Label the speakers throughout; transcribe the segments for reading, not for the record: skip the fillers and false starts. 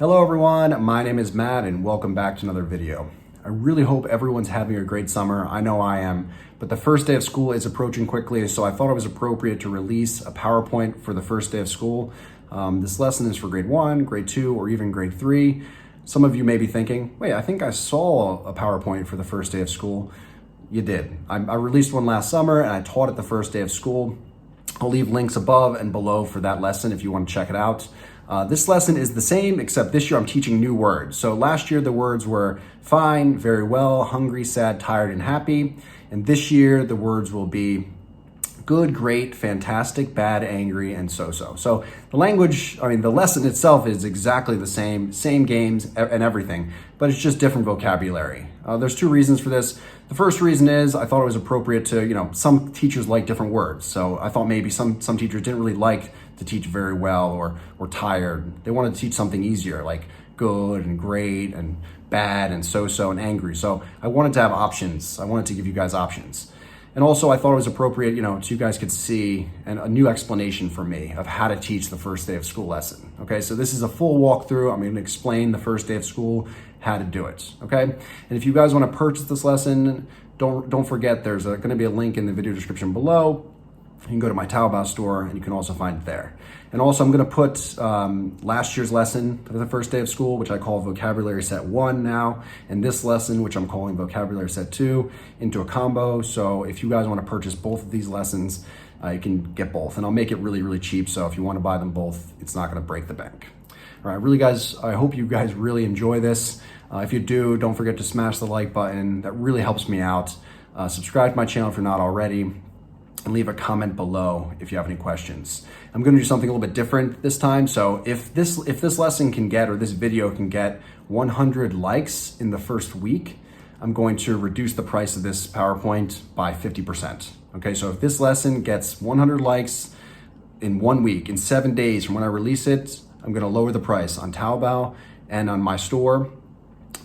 Speaker 1: Hello everyone, my name is Matt and welcome back to another video. I really hope everyone's having a great summer. I know I am, but the first day of school is approaching quickly, so I thought it was appropriate to release a PowerPoint for the first day of school. This lesson is for grade 1, grade 2, or even grade 3. Some of you may be thinking, wait, I think I saw a PowerPoint for the first day of school. You did. I released one last summer and I taught it the first day of school. I'll leave links above and below for that lesson if you want to check it out. This lesson is the same, except this year I'm teaching new words. So last year the words were fine, very well, hungry, sad, tired, and happy. And this year the words will be good, great, fantastic, bad, angry, and so-so. So the language, the lesson itself is exactly the same games and everything, but it's just different vocabulary. There's two reasons for this. The first reason is I thought it was appropriate to, some teachers like different words. So I thought maybe some teachers didn't really like to teach very well or tired. They wanted to teach something easier like good and great and bad and so-so and angry. So I wanted to have options. I wanted to give you guys options. And also I thought it was appropriate, so you guys could see a new explanation from me of how to teach the first day of school lesson. Okay, so this is a full walkthrough. I'm going to explain the first day of school, how to do it. Okay, and if you guys want to purchase this lesson, don't forget there's going to be a link in the video description below. You can go to my Taobao store and you can also find it there. And also I'm going to put last year's lesson for the first day of school, which I call vocabulary set 1 now, and this lesson, which I'm calling vocabulary set 2, into a combo. So if you guys want to purchase both of these lessons, you can get both. And I'll make it really, really cheap. So if you want to buy them both, it's not going to break the bank. All right, really guys, I hope you guys really enjoy this. If you do, don't forget to smash the like button. That really helps me out. Subscribe to my channel if you're not already. And leave a comment below if you have any questions. I'm going to do something a little bit different this time. So if this lesson can get, or this video can get 100 likes in the first week, I'm going to reduce the price of this PowerPoint by 50%. Okay, so if this lesson gets 100 likes in 1 week, in 7 days from when I release it, I'm going to lower the price on Taobao and on my store.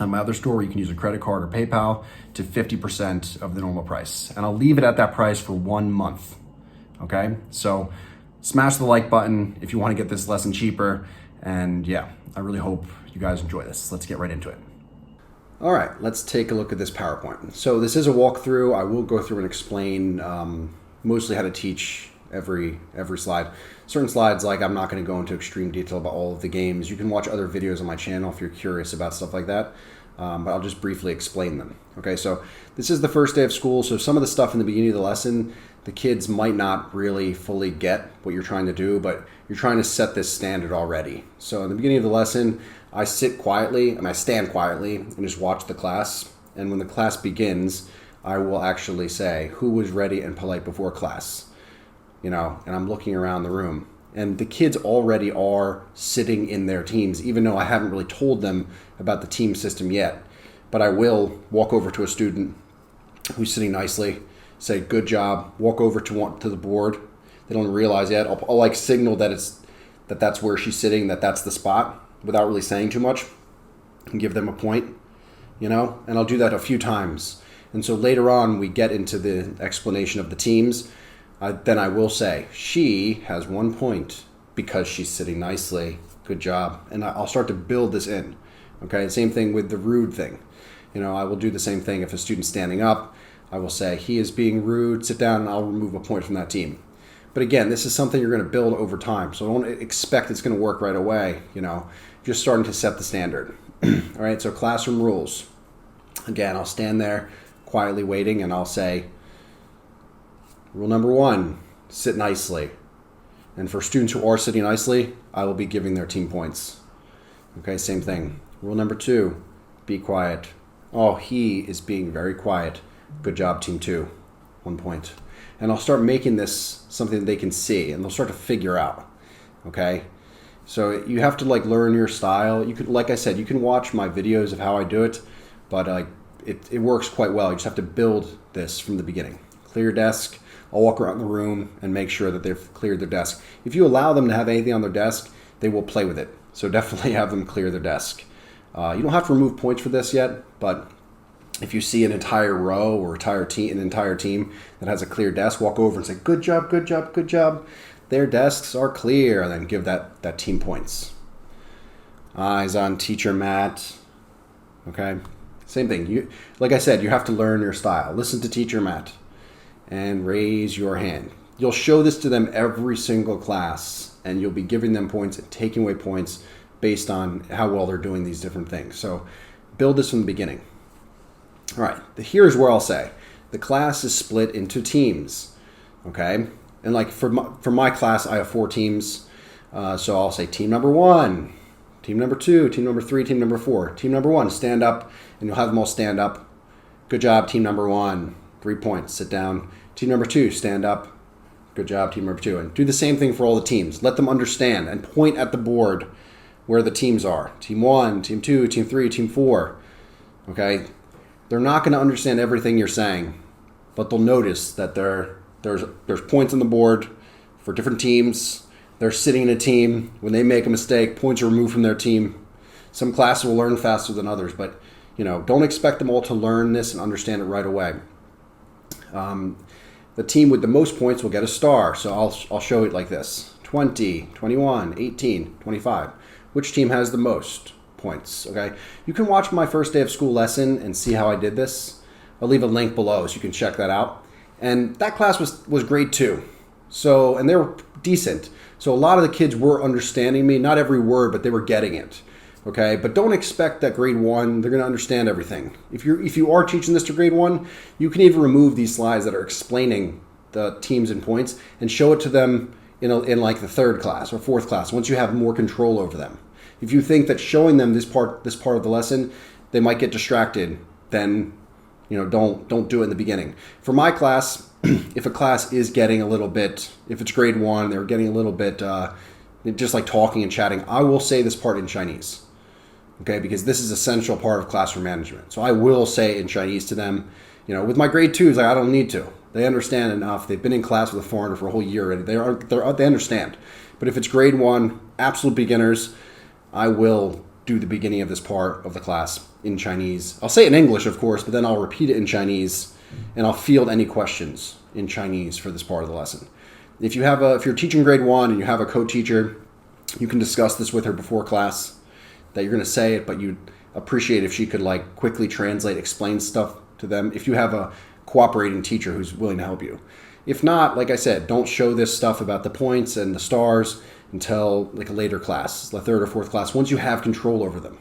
Speaker 1: On my other store where you can use a credit card or PayPal to 50% of the normal price. And I'll leave it at that price for 1 month, okay? So smash the like button if you wanna get this lesson cheaper. And yeah, I really hope you guys enjoy this. Let's get right into it. All right, let's take a look at this PowerPoint. So this is a walkthrough. I will go through and explain mostly how to teach every slide. Certain slides, like I'm not going to go into extreme detail about all of the games. You can watch other videos on my channel if you're curious about stuff like that, but I'll just briefly explain them. Okay, so this is the first day of school, so some of the stuff in the beginning of the lesson, the kids might not really fully get what you're trying to do, but you're trying to set this standard already. So in the beginning of the lesson, I sit quietly and I stand quietly and just watch the class, and when the class begins, I will actually say, who was ready and polite before class? And I'm looking around the room and the kids already are sitting in their teams, even though I haven't really told them about the team system yet. But I will walk over to a student who's sitting nicely, say, good job, walk over to the board. They don't realize yet. I'll like signal that that's where she's sitting, that's the spot without really saying too much, and give them a point, and I'll do that a few times. And so later on, we get into the explanation of the teams. Then I will say, she has 1 point because she's sitting nicely. Good job. And I'll start to build this in. Okay, same thing with the rude thing. I will do the same thing. If a student's standing up, I will say, he is being rude, sit down, and I'll remove a point from that team. But again, this is something you're going to build over time. So don't expect it's going to work right away. Just starting to set the standard. All right, so classroom rules. Again, I'll stand there quietly waiting and I'll say, rule number 1, sit nicely. And for students who are sitting nicely, I will be giving their team points. Okay, same thing. Rule number 2, be quiet. Oh, he is being very quiet. Good job, team 2, 1 point. And I'll start making this something that they can see and they'll start to figure out. Okay, so you have to learn your style. You could, like I said, you can watch my videos of how I do it, but it works quite well. You just have to build this from the beginning. Clear your desk. I'll walk around the room and make sure that they've cleared their desk. If you allow them to have anything on their desk, they will play with it. So definitely have them clear their desk. You don't have to remove points for this yet, but if you see an entire row or an entire team that has a clear desk, walk over and say, good job, good job, good job. Their desks are clear, and then give that team points. Eyes on teacher Matt. Okay, same thing. Like I said, you have to learn your style. Listen to teacher Matt and raise your hand. You'll show this to them every single class, and you'll be giving them points and taking away points based on how well they're doing these different things. So build this from the beginning. All right, here's where I'll say the class is split into teams. Okay, and like for my class, I have 4 teams. So I'll say team number 1, team number 2, team number 3, team number 4. Team number 1, stand up, and you'll have them all stand up. Good job, team number 1. 3 points, sit down. Team number 2, stand up. Good job, team number 2. And do the same thing for all the teams. Let them understand and point at the board where the teams are. Team 1, team 2, team 3, team 4. Okay? They're not going to understand everything you're saying, but they'll notice that there's points on the board for different teams. They're sitting in a team. When they make a mistake, points are removed from their team. Some classes will learn faster than others, but don't expect them all to learn this and understand it right away. The team with the most points will get a star. So I'll show it like this: 20, 21, 18, 25. Which team has the most points? Okay. You can watch my first day of school lesson and see how I did this. I'll leave a link below so you can check that out. And that class was grade 2. And they were decent. So a lot of the kids were understanding me, not every word, but they were getting it. Okay, but don't expect that grade 1, they're going to understand everything. If you are teaching this to grade 1, you can even remove these slides that are explaining the teams and points and show it to them in like the 3rd class or 4th class once you have more control over them. If you think that showing them this part of the lesson, they might get distracted, then don't do it in the beginning. For my class, if a class is getting a little bit, if it's grade 1, they're getting a little bit just like talking and chatting, I will say this part in Chinese. Okay, because this is an essential part of classroom management. So I will say it in Chinese to them. With my grade 2s, I don't need to. They understand enough. They've been in class with a foreigner for a whole year already. They understand. But if it's grade 1, absolute beginners, I will do the beginning of this part of the class in Chinese. I'll say it in English, of course, but then I'll repeat it in Chinese, and I'll field any questions in Chinese for this part of the lesson. If you're teaching grade 1 and you have a co-teacher, you can discuss this with her before class, that you're going to say it, but you'd appreciate if she could quickly translate, explain stuff to them, if you have a cooperating teacher who's willing to help you. If not, like I said, don't show this stuff about the points and the stars until a later class, the 3rd or 4th class, once you have control over them.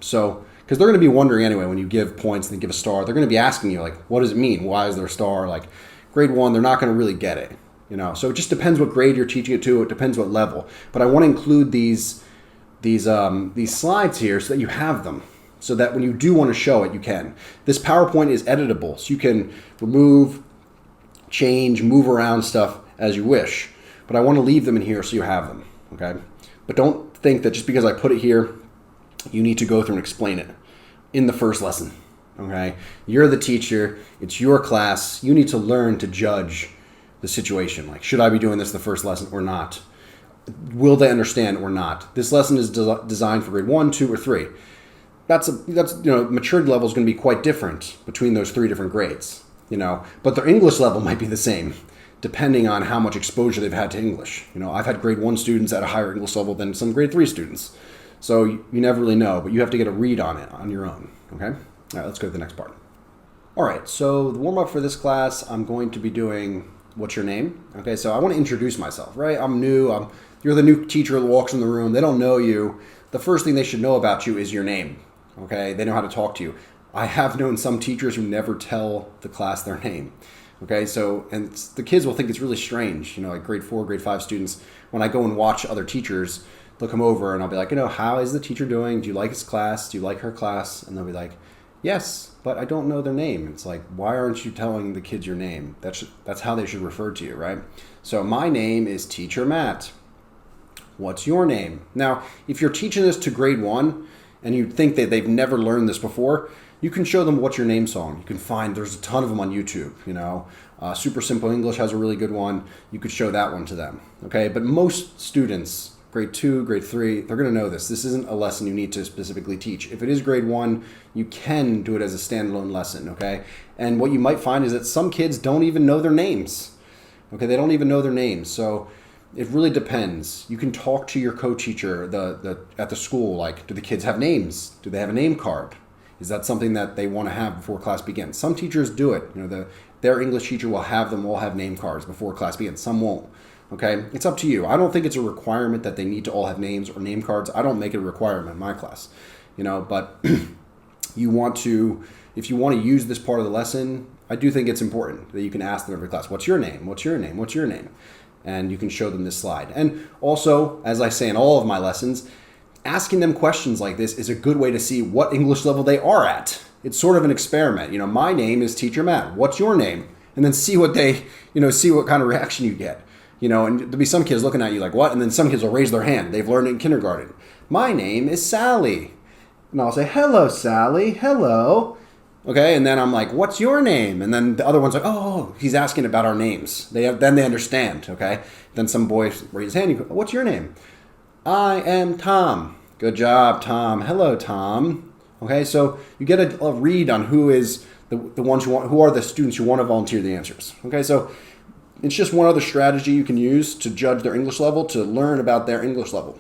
Speaker 1: So because they're going to be wondering anyway, when you give points and they give a star, they're going to be asking you what does it mean? Why is there a star? Grade 1, they're not going to really get it. So it just depends what grade you're teaching it to. It depends what level. But I want to include these slides here so that you have them, so that when you do want to show it, you can. This PowerPoint is editable, so you can remove, change, move around stuff as you wish. But I want to leave them in here so you have them, okay? But don't think that just because I put it here, you need to go through and explain it in the first lesson, okay? You're the teacher. It's your class. You need to learn to judge the situation. Should I be doing this the first lesson or not? Will they understand or not? This lesson is designed for grade 1, 2, or 3. That's maturity level is going to be quite different between those 3 different grades. But their English level might be the same, depending on how much exposure they've had to English. I've had grade 1 students at a higher English level than some grade 3 students. So you never really know, but you have to get a read on it on your own. Okay. All right. Let's go to the next part. All right. So the warm up for this class, I'm going to be doing what's your name. Okay. So I want to introduce myself. Right. I'm new. You're the new teacher that walks in the room. They don't know you. The first thing they should know about you is your name. Okay, they know how to talk to you. I have known some teachers who never tell the class their name. Okay, and the kids will think it's really strange. Grade 4, grade 5 students, when I go and watch other teachers, they'll come over and I'll be like, how is the teacher doing? Do you like his class? Do you like her class? And they'll be like, yes, but I don't know their name. It's why aren't you telling the kids your name? That's how they should refer to you, right? So my name is Teacher Matt. What's your name? Now, if you're teaching this to grade 1 and you think that they've never learned this before, you can show them What's Your Name song. You can find, there's a ton of them on YouTube, Super Simple English has a really good one. You could show that one to them, okay? But most students, grade 2, grade 3, they're going to know this. This isn't a lesson you need to specifically teach. If it is grade 1, you can do it as a standalone lesson, okay? And what you might find is that some kids don't even know their names, okay? They don't even know their names. So It really depends. You can talk to your co-teacher at the school, like, do the kids have names? Do they have a name card? Is that something that they want to have before class begins? Some teachers do it. Their English teacher will have them all have name cards before class begins. Some won't. Okay, it's up to you. I don't think it's a requirement that they need to all have names or name cards. I don't make it a requirement in my class, but you want to, if you want to use this part of the lesson, I do think it's important that you can ask them every class, what's your name? What's your name? What's your name? And you can show them this slide. And also, as I say in all of my lessons, asking them questions like this is a good way to see what English level they are at. It's sort of an experiment. My name is Teacher Matt. What's your name? And then see what see what kind of reaction you get. And there'll be some kids looking at you like, what? And then some kids will raise their hand. They've learned it in kindergarten. My name is Sally. And I'll say, hello, Sally. Hello. Okay, and then I'm like, what's your name? And then the other one's like, oh, he's asking about our names. Then they understand, okay? Then some boy raises his hand. You go, what's your name? I am Tom. Good job, Tom. Hello, Tom. Okay, so you get a read on who is the ones who are the students who want to volunteer the answers. Okay, so it's just one other strategy you can use to judge their English level, to learn about their English level.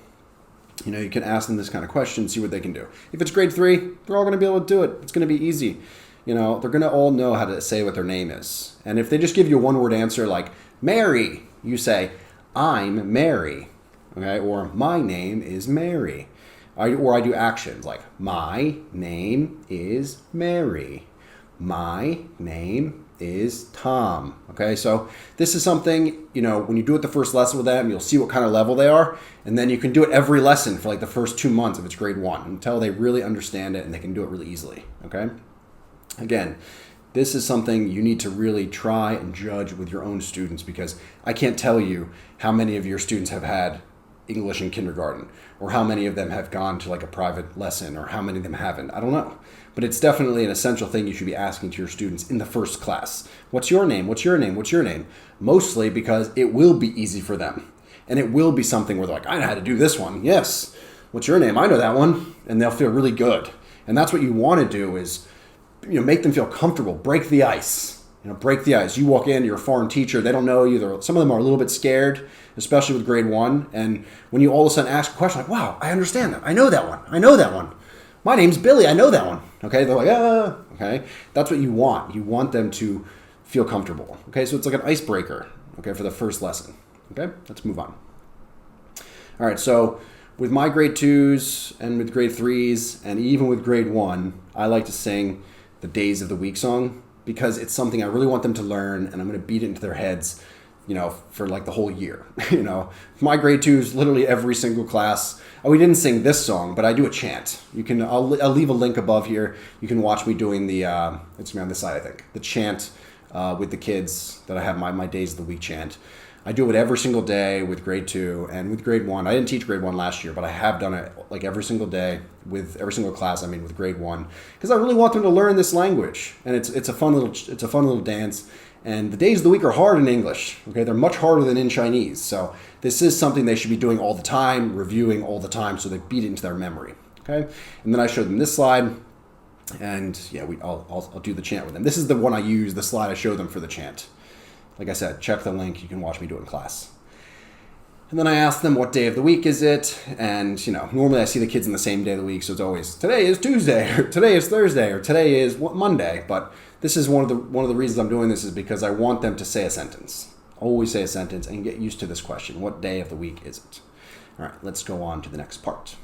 Speaker 1: You can ask them this kind of question, see what they can do. If it's grade 3, they're all going to be able to do it. It's going to be easy. They're going to all know how to say what their name is. And if they just give you a one-word answer like Mary, you say, I'm Mary. Okay, or my name is Mary. Or I do actions like my name is Mary. My name is Tom. Okay, so this is something, when you do it the first lesson with them, you'll see what kind of level they are. And then you can do it every lesson for like the first 2 months if it's grade 1 until they really understand it and they can do it really easily. Okay, again, this is something you need to really try and judge with your own students, because I can't tell you how many of your students have had English in kindergarten, or how many of them have gone to like a private lesson, or how many of them haven't. I don't know. But it's definitely an essential thing you should be asking to your students in the first class. What's your name? What's your name? What's your name? Mostly because it will be easy for them. And it will be something where they're like, I know how to do this one. Yes. What's your name? I know that one. And they'll feel really good. And that's what you want to do is, make them feel comfortable. Break the ice. Break the ice. You walk in, you're a foreign teacher. They don't know you. Some of them are a little bit scared, especially with grade 1. And when you all of a sudden ask a question like, wow, I understand that. I know that one. I know that one. My name's Billy. I know that one. Okay. They're like, okay. That's what you want. You want them to feel comfortable. Okay. So it's like an icebreaker. Okay. For the first lesson. Okay. Let's move on. All right. So with my grade 2s and with grade 3s and even with grade 1, I like to sing the Days of the Week song, because it's something I really want them to learn, and I'm going to beat it into their heads, for like the whole year. My grade 2s, literally every single class. We didn't sing this song, but I do a chant. I'll leave a link above here. You can watch me doing it's me on this side, I think, the chant with the kids that I have my Days of the Week chant. I do it every single day with grade 2 and with grade 1. I didn't teach grade 1 last year, but I have done it like every single day with every single class. With grade 1, because I really want them to learn this language, and it's a fun little dance. And the days of the week are hard in English. Okay, they're much harder than in Chinese. So this is something they should be doing all the time, reviewing all the time, so they beat it into their memory. Okay, and then I showed them this slide, and yeah, I'll do the chant with them. This is the one I use, the slide I show them for the chant. Like I said, check the link. You can watch me do it in class. And then I ask them, what day of the week is it? And, normally I see the kids in the same day of the week. So it's always, today is Tuesday, or today is Thursday, or today is Monday. But this is one of the reasons I'm doing this is because I want them to say a sentence. Always say a sentence and get used to this question. What day of the week is it? All right, let's go on to the next part.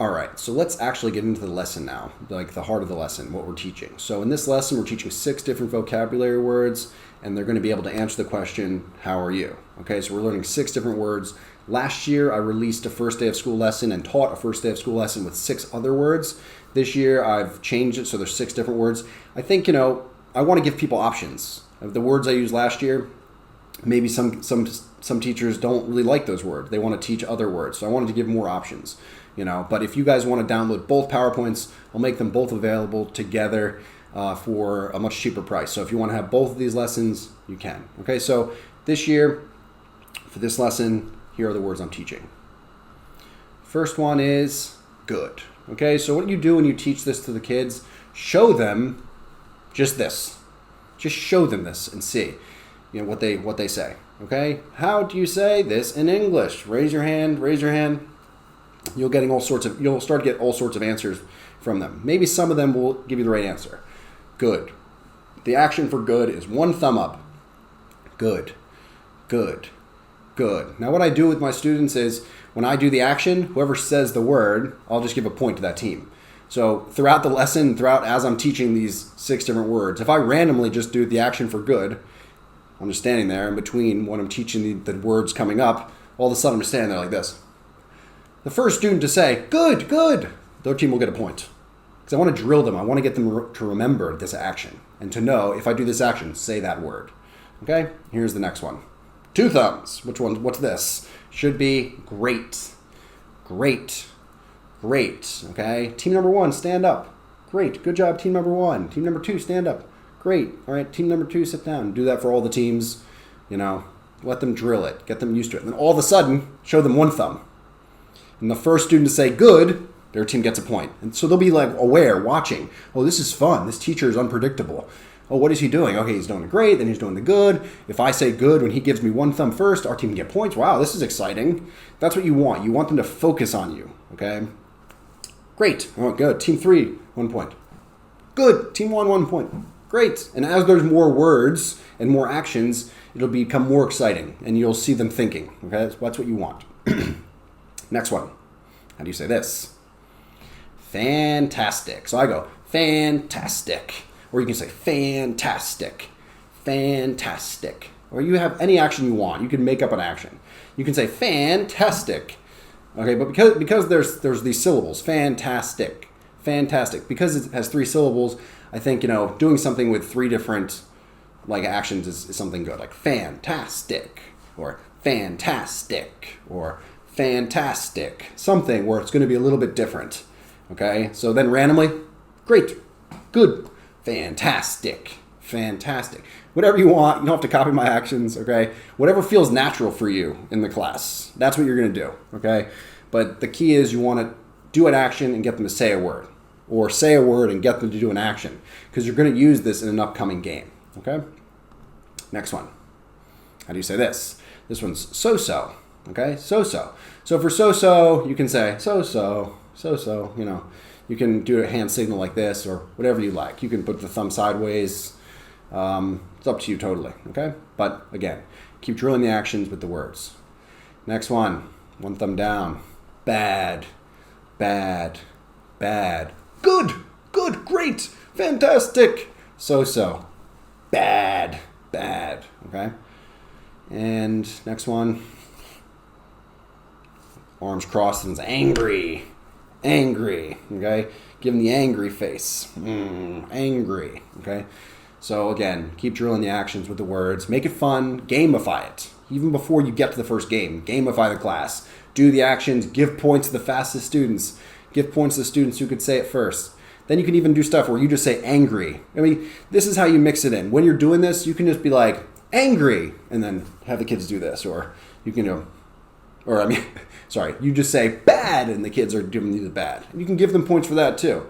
Speaker 1: All right, so let's actually get into the lesson now, like the heart of the lesson, what we're teaching. So in this lesson, we're teaching 6 different vocabulary words, and they're going to be able to answer the question, how are you? Okay, so we're learning 6 different words. Last year, I released a first day of school lesson and taught a first day of school lesson with 6 other words. This year, I've changed it, so there's 6 different words. I think, I want to give people options. Of the words I used last year, maybe some teachers don't really like those words. They want to teach other words, so I wanted to give more options. But if you guys want to download both PowerPoints, I'll make them both available together for a much cheaper price. So if you want to have both of these lessons, you can. Okay, so this year, for this lesson, here are the words I'm teaching. First one is good. Okay, so what you do when you teach this to the kids, show them just this. Just show them this and see what they say. Okay, how do you say this in English? Raise your hand, raise your hand. You'll start to get all sorts of answers from them. Maybe some of them will give you the right answer. Good. The action for good is one thumb up. Good, good, good. Now what I do with my students is when I do the action, whoever says the word, I'll just give a point to that team. So throughout the lesson, as I'm teaching these 6 different words, if I randomly just do the action for good, I'm just standing there in between when I'm teaching the words coming up, all of a sudden I'm standing there like this. The first student to say, good, good, their team will get a point. Because I want to drill them. I want to get them to remember this action and to know if I do this action, say that word. Okay, here's the next one. 2 thumbs. Which one? What's this? Should be great. Great. Great. Okay, team number 1, stand up. Great. Good job, team number 1. Team number 2, stand up. Great. All right, team number 2, sit down. Do that for all the teams. Let them drill it. Get them used to it. And then all of a sudden, show them 1 thumb. And the first student to say good, their team gets a point. And so they'll be like aware, watching. Oh, this is fun. This teacher is unpredictable. Oh, what is he doing? Okay, he's doing the great, then he's doing the good. If I say good when he gives me 1 thumb first, our team can get points. Wow, this is exciting. That's what you want. You want them to focus on you, okay? Great. Oh, good. Team 3, 1 point. Good. Team 1, 1 point. Great. And as there's more words and more actions, it'll become more exciting, and you'll see them thinking, okay? That's what you want. Next one. How do you say this? Fantastic. So I go, fantastic. Or you can say fantastic, fantastic. Or you have any action you want. You can make up an action. You can say fantastic. Okay, but because there's these syllables, fantastic, fantastic. Because it has 3 syllables, I think, doing something with 3 different actions is something good. Like fantastic, or fantastic, or fantastic. Something where it's going to be a little bit different. Okay, so then randomly, great, good, fantastic, fantastic. Whatever you want, you don't have to copy my actions, okay? Whatever feels natural for you in the class, that's what you're going to do, okay? But the key is you want to do an action and get them to say a word, or say a word and get them to do an action, because you're going to use this in an upcoming game, okay? Next one. How do you say this? This one's so-so, okay? So-so. So for so-so, you can say so-so, so-so, You can do a hand signal like this or whatever you like. You can put the thumb sideways. It's up to you totally, okay? But again, keep drilling the actions with the words. Next one. 1 thumb down. Bad, bad, bad. Good, good, great, fantastic. So-so. Bad, bad, okay? And next one. Arms crossed and it's angry. Angry, okay? Give them the angry face. Angry, okay? So again, keep drilling the actions with the words. Make it fun. Gamify it. Even before you get to the first game, gamify the class. Do the actions. Give points to the fastest students. Give points to the students who could say it first. Then you can even do stuff where you just say angry. I mean, this is how you mix it in. When you're doing this, you can just be like, angry, and then have the kids do this. Or you can you just say bad, and the kids are doing the bad. And you can give them points for that too.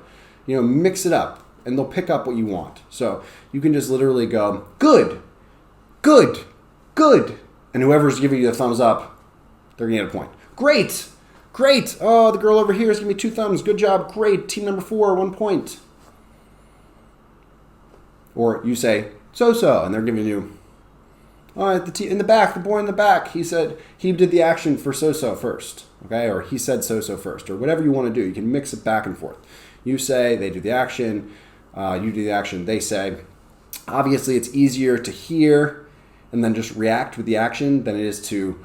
Speaker 1: Mix it up, and they'll pick up what you want. So you can just literally go, good, good, good. And whoever's giving you the thumbs up, they're going to get a point. Great, great. Oh, the girl over here is giving me 2 thumbs. Good job, great. Team number 4, 1 point. Or you say, so-so, and they're giving you, all right, in the back, the boy in the back, he said he did the action for so-so first, okay? Or he said so-so first, or whatever you want to do. You can mix it back and forth. You say, they do the action, you do the action, they say. Obviously, it's easier to hear and then just react with the action than it is to,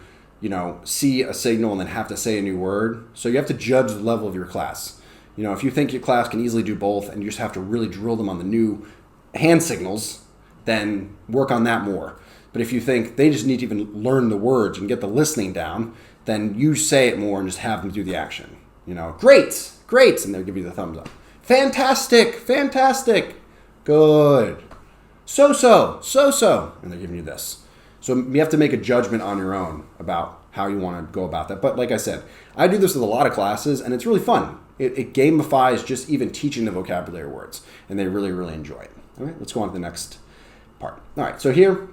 Speaker 1: see a signal and then have to say a new word. So you have to judge the level of your class. If you think your class can easily do both and you just have to really drill them on the new hand signals, then work on that more. But if you think they just need to even learn the words and get the listening down, then you say it more and just have them do the action. Great, great, and they'll give you the thumbs up. Fantastic, fantastic, good. So-so, so-so, and they're giving you this. So you have to make a judgment on your own about how you want to go about that. But like I said, I do this with a lot of classes, and it's really fun. It gamifies just even teaching the vocabulary words, and they really, really enjoy it. All right, let's go on to the next part. All right, so here,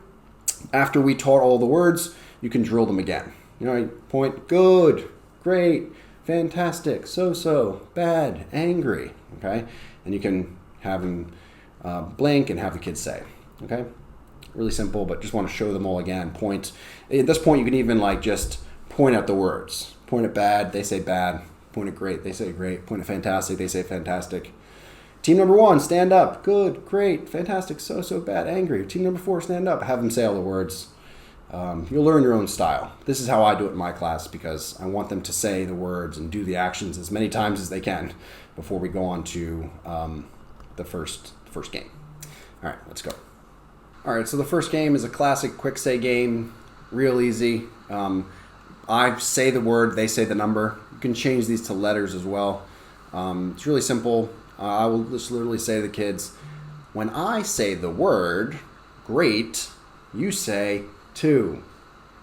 Speaker 1: After we taught all the words, you can drill them again. You know, point, good, great, fantastic, so-so, bad, angry, okay? And you can have them blank and have the kids say, okay? Really simple, but just want to show them all again. Point. At this point, you can even like just point at the words. Point at bad, they say bad. Point at great, they say great. Point at fantastic, they say fantastic. Team number 1, stand up. Good, great, fantastic, so bad, angry. Team number 4, stand up. Have them say all the words. You'll learn your own style. This is how I do it in my class because I want them to say the words and do the actions as many times as they can before we go on to the first game. All right, let's go. All right, so the first game is a classic quick say game, real easy. I say the word, they say the number. You can change these to letters as well. It's really simple. I will just literally say to the kids, when I say the word great, you say 2.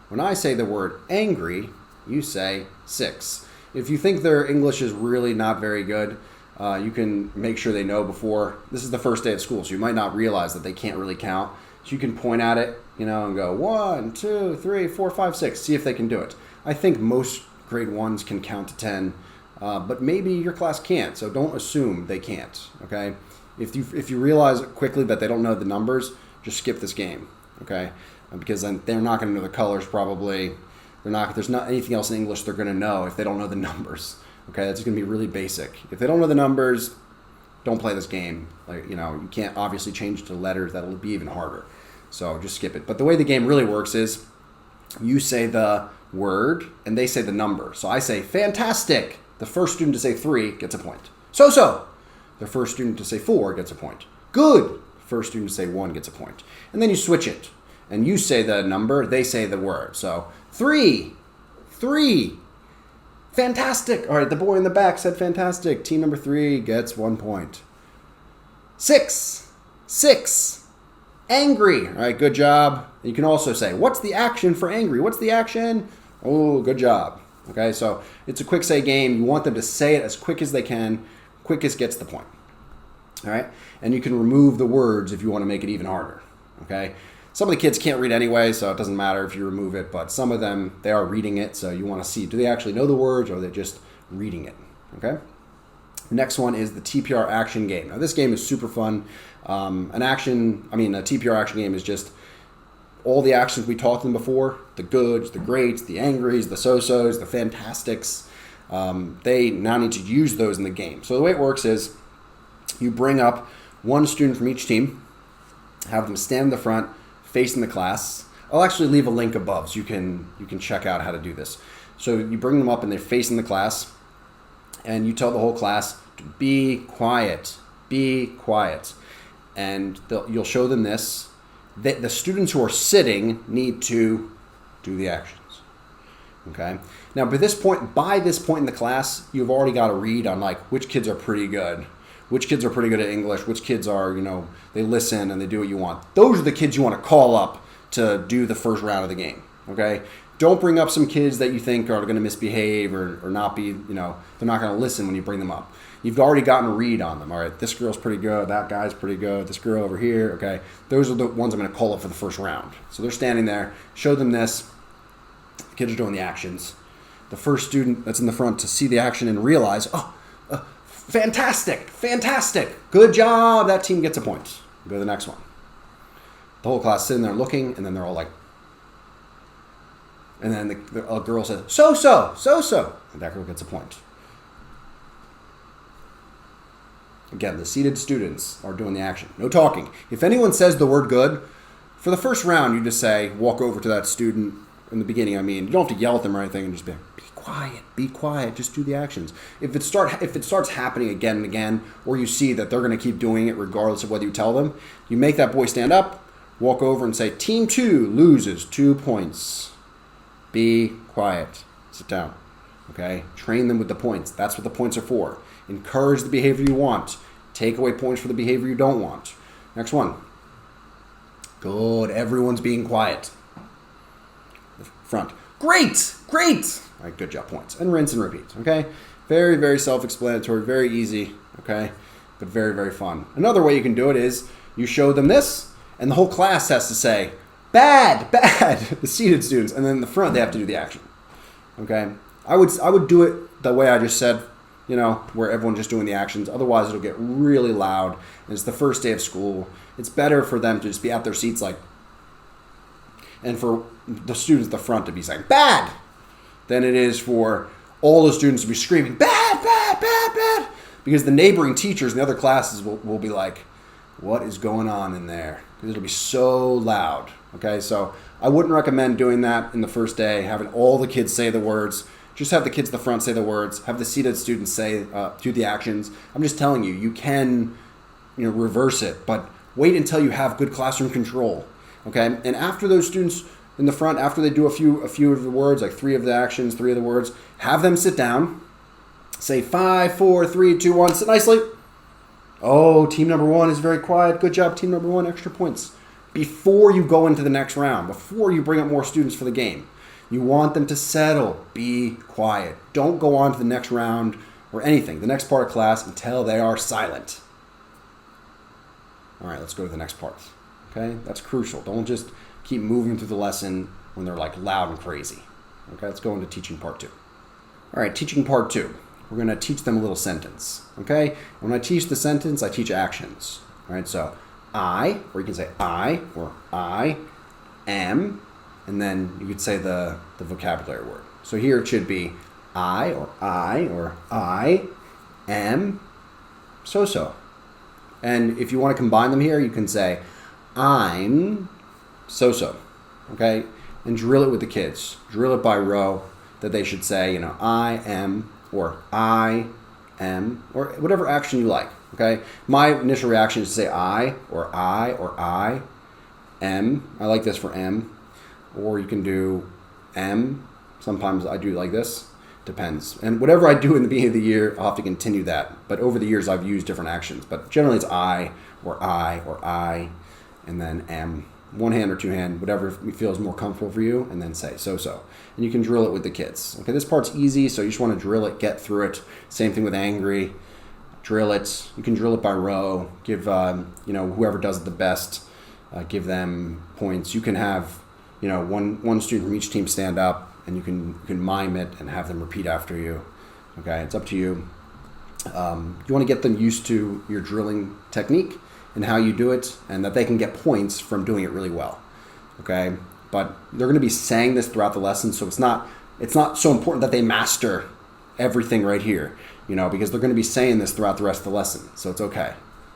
Speaker 1: When I say the word angry, you say 6. If you think their English is really not very good, you can make sure they know before. This is the first day of school, so you might not realize that they can't really count. So you can point at it, you know, and go 1, 2, 3, 4, 5, 6. See if they can do it. I think most grade 1s can count to 10, but maybe your class can't. So don't assume they can't. Okay, if you realize quickly that they don't know the numbers, just skip this game. Okay, because then they're not going to know the colors probably. There's not anything else in English they're going to know if they don't know the numbers. Okay, that's going to be really basic. If they don't know the numbers, don't play this game. Like, you know, you can't obviously change to letters. That'll be even harder. So just skip it. But the way the game really works is you say the word and they say the number. So I say fantastic. The first student to say 3 gets a point. So-so. The first student to say 4 gets a point. Good. The first student to say 1 gets a point. And then you switch it. And you say the number, they say the word. So 3. Fantastic. All right, the boy in the back said fantastic. Team number 3 gets 1 point. 6. Angry. All right, good job. You can also say, what's the action for angry? What's the action? Oh, good job. Okay, so it's a quick say game. You want them to say it as quick as they can. Quickest gets the point. All right, and you can remove the words if you want to make it even harder. Okay, some of the kids can't read anyway, so it doesn't matter if you remove it, but some of them, they are reading it, so you want to see, do they actually know the words or are they just reading it? Okay. Next one is the TPR action game. Now this game is super fun. A TPR action game is just all the actions we talked them before, the goods, the greats, the angries, the so-sos, the fantastics. They now need to use those in the game. So the way it works is you bring up one student from each team, have them stand in the front, facing the class. I'll actually leave a link above so you can check out how to do this. So you bring them up and they're facing the class, and you tell the whole class to be quiet, and you'll show them this. The students who are sitting need to do the actions. Okay. Now, by this point in the class, you've already got a read on like which kids are pretty good, at English, which kids are, they listen and they do what you want. Those are the kids you want to call up to do the first round of the game. Okay. Don't bring up some kids that you think are going to misbehave or not be, they're not going to listen when you bring them up. You've already gotten a read on them. All right, this girl's pretty good. That guy's pretty good. This girl over here, okay. Those are the ones I'm going to call up for the first round. So they're standing there. Show them this. The kids are doing the actions. The first student that's in the front to see the action and realize, fantastic. Good job. That team gets a point. Go to the next one. The whole class sitting there looking, and then they're all like, and then a girl says, so. And that girl gets a point. Again, the seated students are doing the action. No talking. If anyone says the word good, for the first round, you just say, walk over to that student in the beginning. You don't have to yell at them or anything and just be quiet, just do the actions. If it starts happening again and again, or you see that they're going to keep doing it regardless of whether you tell them, you make that boy stand up, walk over and say, Team 2 loses 2 points. Be quiet. Sit down. Okay? Train them with the points. That's what the points are for. Encourage the behavior you want. Take away points for the behavior you don't want. Next one. Good. Everyone's being quiet. The front. Great. All right, good job. Points. And rinse and repeat. Okay? Very, very self-explanatory. Very easy. Okay? But very, very fun. Another way you can do it is you show them this, and the whole class has to say, bad, bad, the seated students. And then in the front, they have to do the action. Okay? I would do it the way I just said, you know, where everyone's just doing the actions. Otherwise, it'll get really loud. And it's the first day of school. It's better for them to just be at their seats like, and for the students at the front to be saying, bad, than it is for all the students to be screaming, bad, bad, bad, bad. Because the neighboring teachers in the other classes will be like, what is going on in there? Because it'll be so loud. Okay, so I wouldn't recommend doing that in the first day, having all the kids say the words. Just have the kids at the front say the words. Have the seated students say, do the actions. I'm just telling you, you can, you know, reverse it, but wait until you have good classroom control. Okay, and after those students in the front, after they do a few of the words, like 3 of the actions, 3 of the words, have them sit down. Say 5, 4, 3, 2, 1. Sit nicely. Oh, team number 1 is very quiet. Good job, team number 1. Extra points. Before you go into the next round, before you bring up more students for the game, you want them to settle. Be quiet. Don't go on to the next round or anything, the next part of class, until they are silent. All right, let's go to the next part. Okay, that's crucial. Don't just keep moving through the lesson when they're like loud and crazy. Okay, let's go into teaching part 2. All right, teaching part 2. We're going to teach them a little sentence. Okay, when I teach the sentence, I teach actions. All right, so I, or you can say I, or I am, and then you could say the vocabulary word. So here it should be I, or I am so-so. And if you want to combine them here, you can say I'm so-so. Okay, and drill it with the kids. Drill it by row that they should say, you know, I am, or I am, or whatever action you like. Okay, my initial reaction is to say I am. I like this for M. Or you can do M. Sometimes I do like this. Depends. And whatever I do in the beginning of the year, I'll have to continue that. But over the years, I've used different actions. But generally, it's I, and then M. One hand or two hand, whatever feels more comfortable for you, and then say so-so. And you can drill it with the kids. Okay, this part's easy, so you just want to drill it, get through it. Same thing with angry. Drill it. You can drill it by row. Give, you know, whoever does it the best, give them points. You can have, you know, one student from each team stand up, and you can mime it and have them repeat after you. Okay, it's up to you. You want to get them used to your drilling technique and how you do it, and that they can get points from doing it really well. Okay, but they're going to be saying this throughout the lesson, so it's not so important that they master everything right here, you know, because they're going to be saying this throughout the rest of the lesson, so it's okay.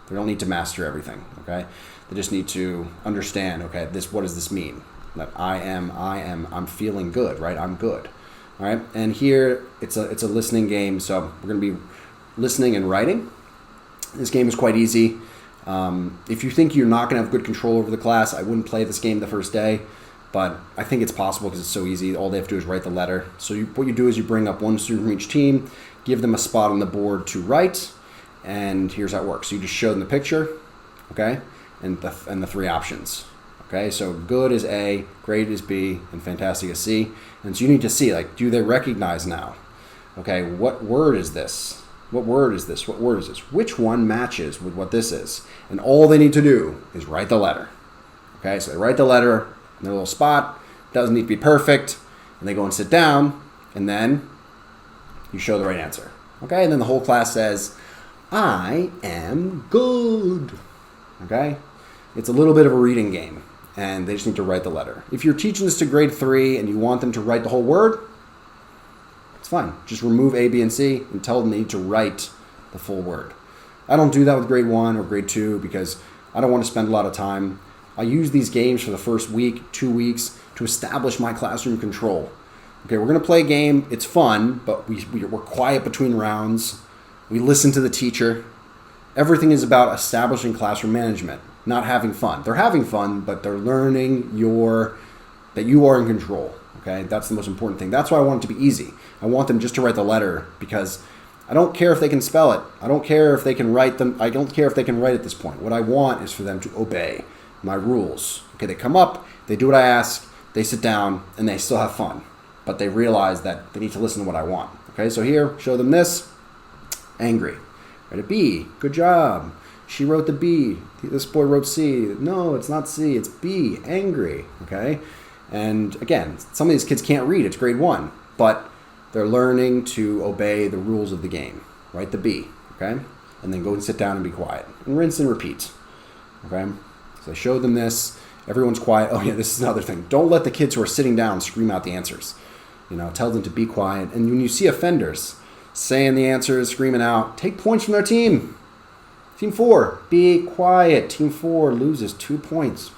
Speaker 1: They don't need to master everything. Okay, they just need to understand. Okay, what does this mean? That I'm feeling good, right? I'm good. All right, and here it's a listening game, so we're going to be listening and writing. This game is quite easy. If you think you're not going to have good control over the class, I wouldn't play this game the first day, but I think it's possible because it's so easy. All they have to do is write the letter. So what you do is you bring up one student from each team, give them a spot on the board to write, and here's how it works. So you just show them the picture, okay, and the 3 options. Okay, so good is A, great is B, and fantastic is C. And so you need to see, like, do they recognize now? Okay, what word is this? What word is this? What word is this? Which one matches with what this is? And all they need to do is write the letter. Okay, so they write the letter in their little spot. Doesn't need to be perfect. And they go and sit down, and then you show the right answer. Okay, and then the whole class says, I am good. Okay, it's a little bit of a reading game, and they just need to write the letter. If you're teaching this to grade 3 and you want them to write the whole word, it's fine. Just remove A, B, and C and tell them they need to write the full word. I don't do that with grade 1 or grade 2 because I don't want to spend a lot of time. I use these games for the first week, 2 weeks to establish my classroom control. Okay, we're going to play a game. It's fun, but we're quiet between rounds. We listen to the teacher. Everything is about establishing classroom management, not having fun. They're having fun, but they're learning that you are in control. Okay, that's the most important thing. That's why I want it to be easy. I want them just to write the letter because I don't care if they can spell it. I don't care if they can write them. I don't care if they can write at this point. What I want is for them to obey my rules. Okay, they come up, they do what I ask, they sit down, and they still have fun. But they realize that they need to listen to what I want. Okay, so here, show them this. Angry. Write a B. Good job. She wrote the B. This boy wrote C. No, it's not C. It's B. Angry. Okay? And again, some of these kids can't read. It's grade 1. But they're learning to obey the rules of the game. Write the B. Okay? And then go and sit down and be quiet. And rinse and repeat. Okay? So I showed them this. Everyone's quiet. Oh yeah, this is another thing. Don't let the kids who are sitting down scream out the answers. Tell them to be quiet. And when you see offenders saying the answers, screaming out, take points from their team. Team 4, be quiet. Team 4 loses 2 points.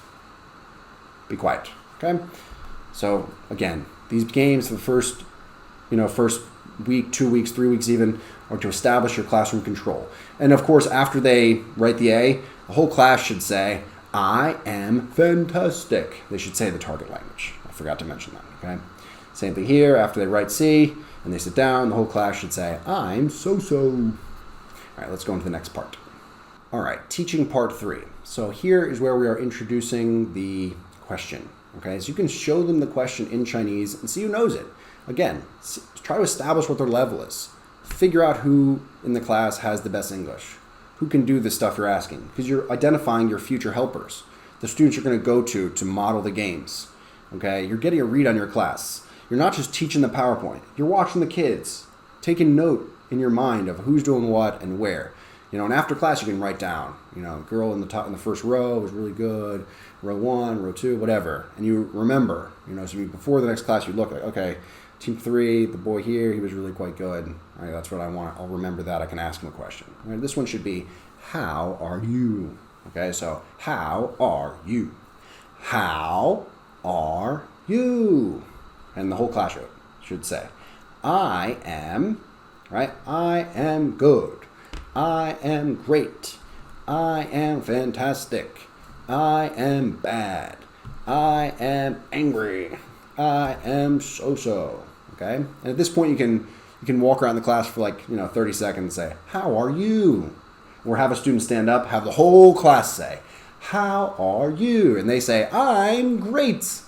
Speaker 1: Be quiet. Okay? So again, these games for the first week, 2 weeks, 3 weeks even, are to establish your classroom control. And of course, after they write the A, the whole class should say, I am fantastic. They should say the target language. I forgot to mention that. Okay? Same thing here. After they write C and they sit down, the whole class should say, I'm so-so. All right, let's go into the next part. All right, teaching part 3. So here is where we are introducing the question. Okay, so you can show them the question in Chinese and see who knows it. Again, try to establish what their level is. Figure out who in the class has the best English. Who can do the stuff you're asking. Because you're identifying your future helpers. The students you're going to go to model the games. Okay, you're getting a read on your class. You're not just teaching the PowerPoint. You're watching the kids. Taking note in your mind of who's doing what and where. And after class you can write down, girl in the first row was really good, row 1, row 2, whatever. And you remember, so before the next class you look like, okay, team 3, the boy here, he was really quite good. All right, that's what I want. I'll remember that. I can ask him a question. All right, this one should be, how are you? Okay, so how are you? How are you? And the whole class should say, I am, right? I am good. I am great. I am fantastic. I am bad. I am angry. I am so-so. Okay? And at this point you can walk around the class for 30 seconds and say, how are you? Or have a student stand up, have the whole class say, how are you? And they say, I'm great.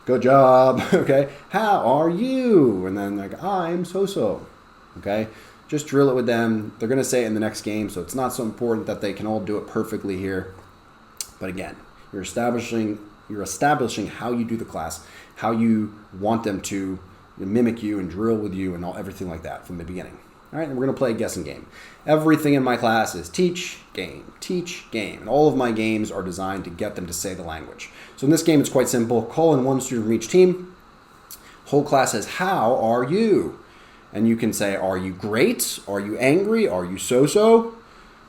Speaker 1: Good job. Okay? How are you? And then I'm so-so. Okay? Just drill it with them. They're going to say it in the next game, so it's not so important that they can all do it perfectly here. But again, you're establishing how you do the class, how you want them to mimic you and drill with you and everything like that from the beginning. All right, and we're going to play a guessing game. Everything in my class is teach, game, and all of my games are designed to get them to say the language. So in this game, it's quite simple. Call in one student from each team. Whole class says, how are you? And you can say, are you great? Are you angry? Are you so-so?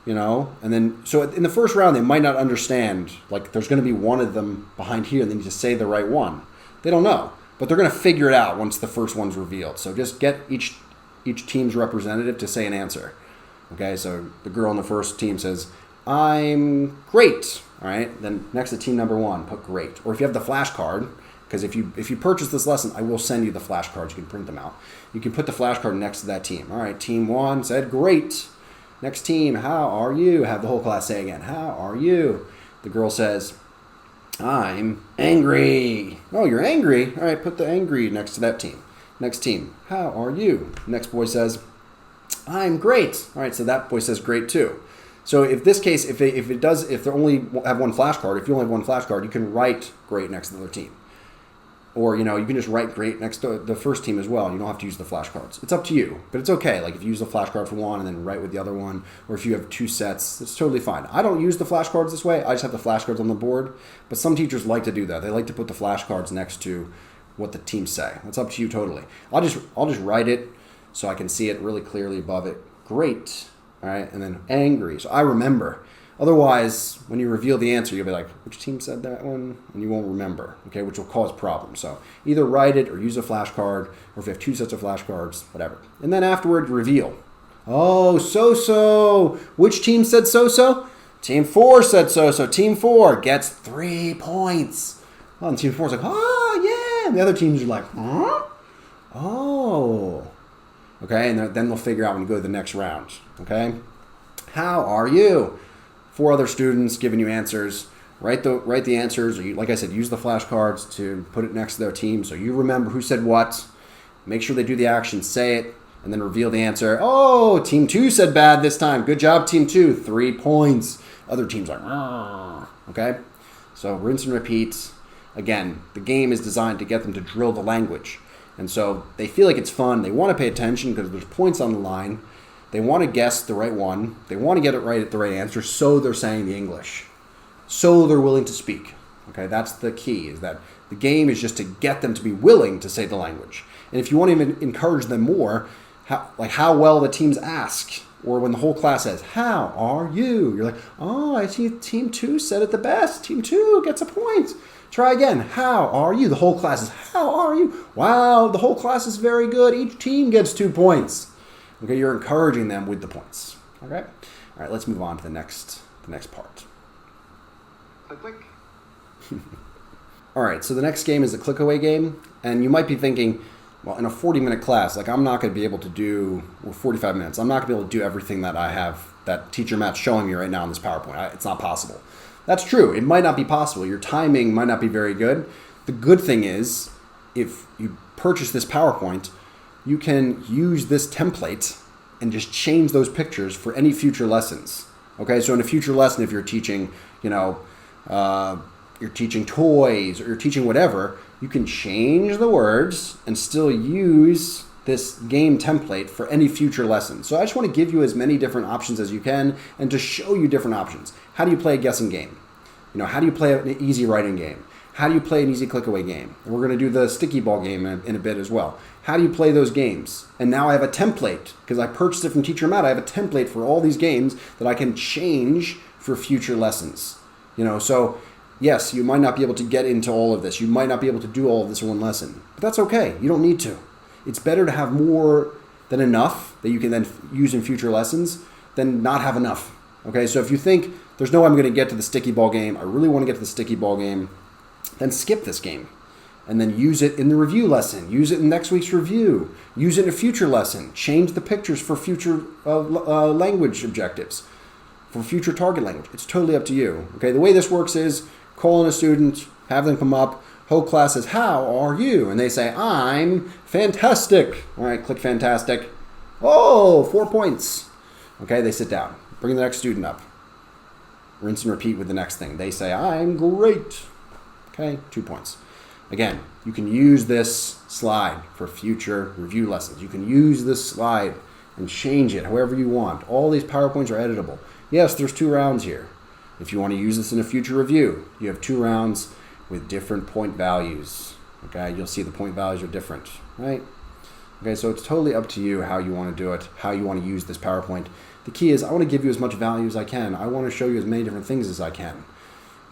Speaker 1: And then, so in the first round, they might not understand, there's going to be one of them behind here, and they need to say the right one. They don't know, but they're going to figure it out once the first one's revealed. So just get each team's representative to say an answer. Okay, so the girl on the first team says, I'm great. All right, then next to team number 1, put great. Or if you have the flashcard, because if you purchase this lesson, I will send you the flashcards. You can print them out. You can put the flashcard next to that team. All right, team 1 said great. Next team, how are you? Have the whole class say again, how are you? The girl says, I'm angry. Oh, you're angry? All right, put the angry next to that team. Next team, how are you? Next boy says, I'm great. All right, so that boy says great too. So if this case, if they only have one flashcard, if you only have one flashcard, you can write great next to the other team. Or, you can just write great next to the first team as well. You don't have to use the flashcards. It's up to you, but it's okay. If you use the flashcard for one and then write with the other one, or if you have 2 sets, it's totally fine. I don't use the flashcards this way. I just have the flashcards on the board, but some teachers like to do that. They like to put the flashcards next to what the teams say. It's up to you totally. I'll just write it so I can see it really clearly above it. Great, all right, and then angry. So I remember. Otherwise, when you reveal the answer, you'll be like, which team said that one? And you won't remember, okay, which will cause problems. So either write it or use a flashcard, or if you have 2 sets of flashcards, whatever. And then afterward, reveal. Oh, so-so. Which team said so-so? Team 4 said so-so. Team 4 gets 3 points. Oh, and team 4 is like, oh, yeah. And the other teams are like, huh? Oh. Okay, and then they'll figure out when you go to the next round, okay? How are you? 4 other students giving you answers. Write the answers. Or like I said, use the flashcards to put it next to their team so you remember who said what. Make sure they do the action, say it, and then reveal the answer. Oh, team 2 said bad this time. Good job, team 2. 3 points. Other teams are, okay? So rinse and repeat. Again, the game is designed to get them to drill the language. And so they feel like it's fun. They want to pay attention because there's points on the line. They want to guess the right one. They want to get it right at the right answer, so they're saying the English. So they're willing to speak. Okay, that's the key, is that the game is just to get them to be willing to say the language. And if you want to even encourage them more, how well the teams ask, or when the whole class says, how are you? You're like, oh, I see team 2 said it the best. Team 2 gets a point. Try again. How are you? The whole class is, how are you? Wow, the whole class is very good. Each team gets 2 points. Okay, you're encouraging them with the points. Okay? All right, let's move on to the next part.
Speaker 2: Click, click.
Speaker 1: All right, so the next game is the click away game. And you might be thinking, well, in a 40-minute class, like I'm not going to be able to do, or 45 minutes, I'm not going to be able to do everything that I have, that teacher Matt's showing me right now in this PowerPoint. It's not possible. That's true. It might not be possible. Your timing might not be very good. The good thing is, if you purchase this PowerPoint, you can use this template and just change those pictures for any future lessons. Okay, so in a future lesson, if you're teaching, you're teaching toys or you're teaching whatever, you can change the words and still use this game template for any future lesson. So I just want to give you as many different options as you can and to show you different options. How do you play a guessing game? How do you play an easy writing game? How do you play an easy click away game? And we're going to do the sticky ball game in a bit as well. How do you play those games? And now I have a template, because I purchased it from Teacher Matt. I have a template for all these games that I can change for future lessons. So yes, you might not be able to get into all of this. You might not be able to do all of this in one lesson, but that's okay. You don't need to. It's better to have more than enough that you can then use in future lessons than not have enough. Okay, so if you think there's no way I'm going to get to the sticky ball game, I really want to get to the sticky ball game, then skip this game and then use it in the review lesson. Use it in next week's review. Use it in a future lesson. Change the pictures for future language objectives, for future target language. It's totally up to you. Okay, the way this works is call in a student, have them come up. Whole class says, how are you? And they say, I'm fantastic. All right, click fantastic. Oh, 4 points. Okay, they sit down. Bring the next student up. Rinse and repeat with the next thing. They say, I'm great. Okay, 2 points. Again, you can use this slide for future review lessons. You can use this slide and change it however you want. All these PowerPoints are editable. Yes, there's 2 rounds here. If you want to use this in a future review, you have 2 rounds with different point values. Okay, you'll see the point values are different, right? Okay, so it's totally up to you how you want to do it, how you want to use this PowerPoint. The key is I want to give you as much value as I can. I want to show you as many different things as I can.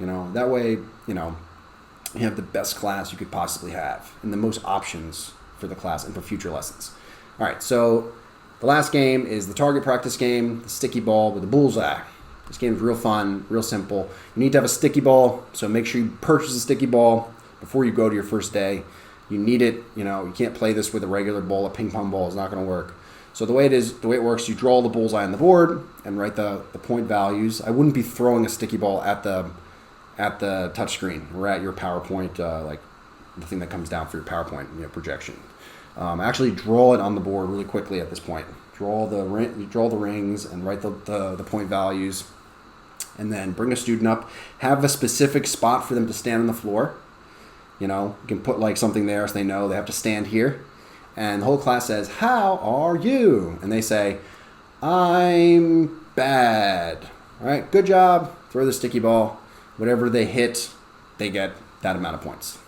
Speaker 1: That way, you have the best class you could possibly have and the most options for the class and for future lessons. All right, so the last game is the target practice game, the sticky ball with the bullseye. This game is real fun, real simple. You need to have a sticky ball, so make sure you purchase a sticky ball before you go to your first day. You need it. You can't play this with a regular ball. A ping pong ball is not going to work. So the way it works, you draw the bullseye on the board and write the point values. I wouldn't be throwing a sticky ball at the touchscreen or at your PowerPoint, like the thing that comes down for your PowerPoint projection. Actually draw it on the board really quickly at this point. Draw the rings and write the point values, and then bring a student up. Have a specific spot for them to stand on the floor. You can put like something there so they know they have to stand here. And the whole class says, how are you? And they say, I'm bad. All right, good job. Throw the sticky ball. Whatever they hit, they get that amount of points.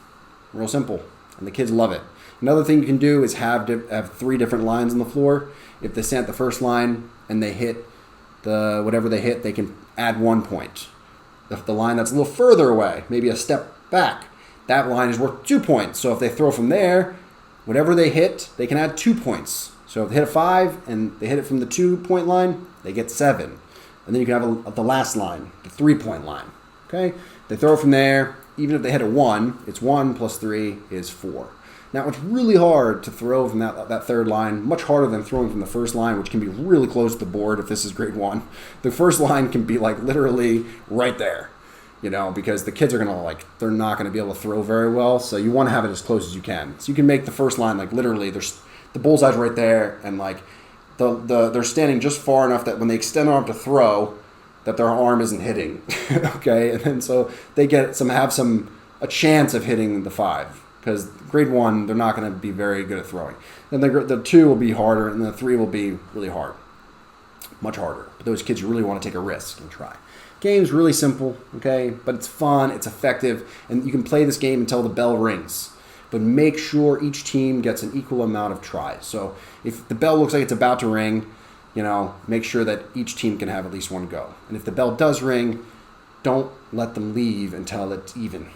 Speaker 1: Real simple. And the kids love it. Another thing you can do is have 3 different lines on the floor. If they stand at the first line and they hit whatever they hit, they can add 1 point. If the line that's a little further away, maybe a step back, that line is worth 2 points. So if they throw from there, whatever they hit, they can add 2 points. So if they hit a 5 and they hit it from the 2-point line, they get 7. And then you can have the last line, the 3-point line. Okay? They throw from there, even if they hit a 1, it's 1 plus 3 is 4. Now, it's really hard to throw from that third line, much harder than throwing from the first line, which can be really close to the board if this is grade 1. The first line can be like literally right there, because the kids are going to they're not going to be able to throw very well. So you want to have it as close as you can. So you can make the first line like literally the bullseye's right there, and like they're standing just far enough that when they extend their arm to throw, that their arm isn't hitting. Okay, and then so they have a chance of hitting the 5, because grade 1 they're not going to be very good at throwing. Then the 2 will be harder, and the 3 will be really hard, much harder. But those kids really want to take a risk and try. Game's really simple, okay, but it's fun, it's effective, and you can play this game until the bell rings. But make sure each team gets an equal amount of tries. So if the bell looks like it's about to ring, make sure that each team can have at least one go. And if the bell does ring, don't let them leave until it's even.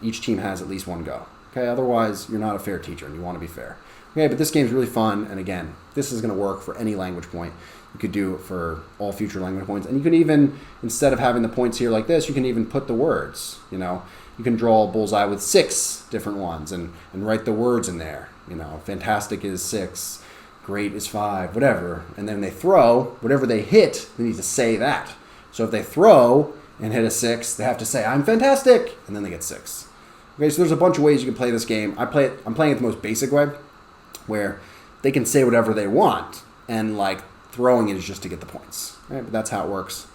Speaker 1: Each team has at least one go. Okay, otherwise you're not a fair teacher and you want to be fair. Okay, but this game's really fun, and again, this is going to work for any language point. You could do it for all future language points, and you can even, instead of having the points here like this, you can even put the words. You can draw a bullseye with 6 different ones and write the words in there. Fantastic is 6. Great is 5, whatever. And then they throw, whatever they hit, they need to say that. So if they throw and hit a 6, they have to say, I'm fantastic, and then they get 6. Okay, so there's a bunch of ways you can play this game. I'm playing it the most basic way, where they can say whatever they want, and like throwing it is just to get the points. Right? But that's how it works.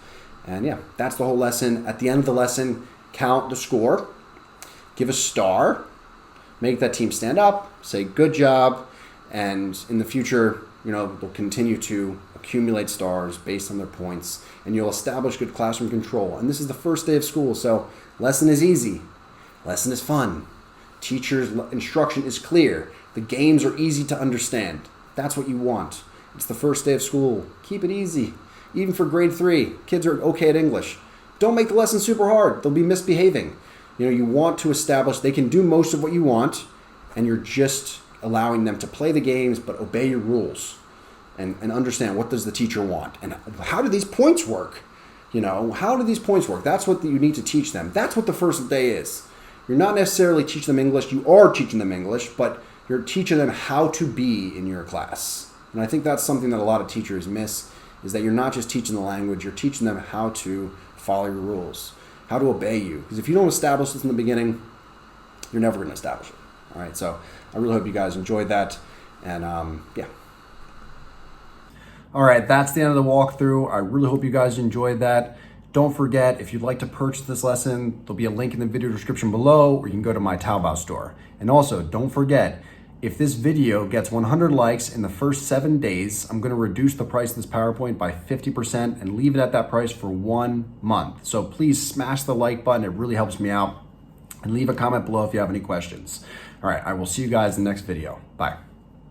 Speaker 1: And yeah, that's the whole lesson. At the end of the lesson, count the score, give a star, make that team stand up, say good job, and in the future, they'll continue to accumulate stars based on their points, and you'll establish good classroom control. And this is the first day of school, so lesson is easy, lesson is fun, teacher's instruction is clear, the games are easy to understand. That's what you want. It's the first day of school. Keep it easy. Even for grade 3, kids are okay at English. Don't make the lesson super hard. They'll be misbehaving. You want to establish they can do most of what you want, and you're just allowing them to play the games but obey your rules and understand what does the teacher want and how do these points work. How do these points work? That's what you need to teach them. That's what the first day is. You're not necessarily teaching them English. You are teaching them English, but you're teaching them how to be in your class. And I think that's something that a lot of teachers miss, is that you're not just teaching the language, you're teaching them how to follow your rules, how to obey you. Because if you don't establish this in the beginning, you're never going to establish it. All right, so I really hope you guys enjoyed that. And yeah. All right, that's the end of the walkthrough. I really hope you guys enjoyed that. Don't forget, if you'd like to purchase this lesson, there'll be a link in the video description below, or you can go to my Taobao store. And also, don't forget, if this video gets 100 likes in the first 7 days, I'm going to reduce the price of this PowerPoint by 50% and leave it at that price for 1 month. So please smash the like button. It really helps me out. And leave a comment below if you have any questions. All right, I will see you guys in the next video. Bye.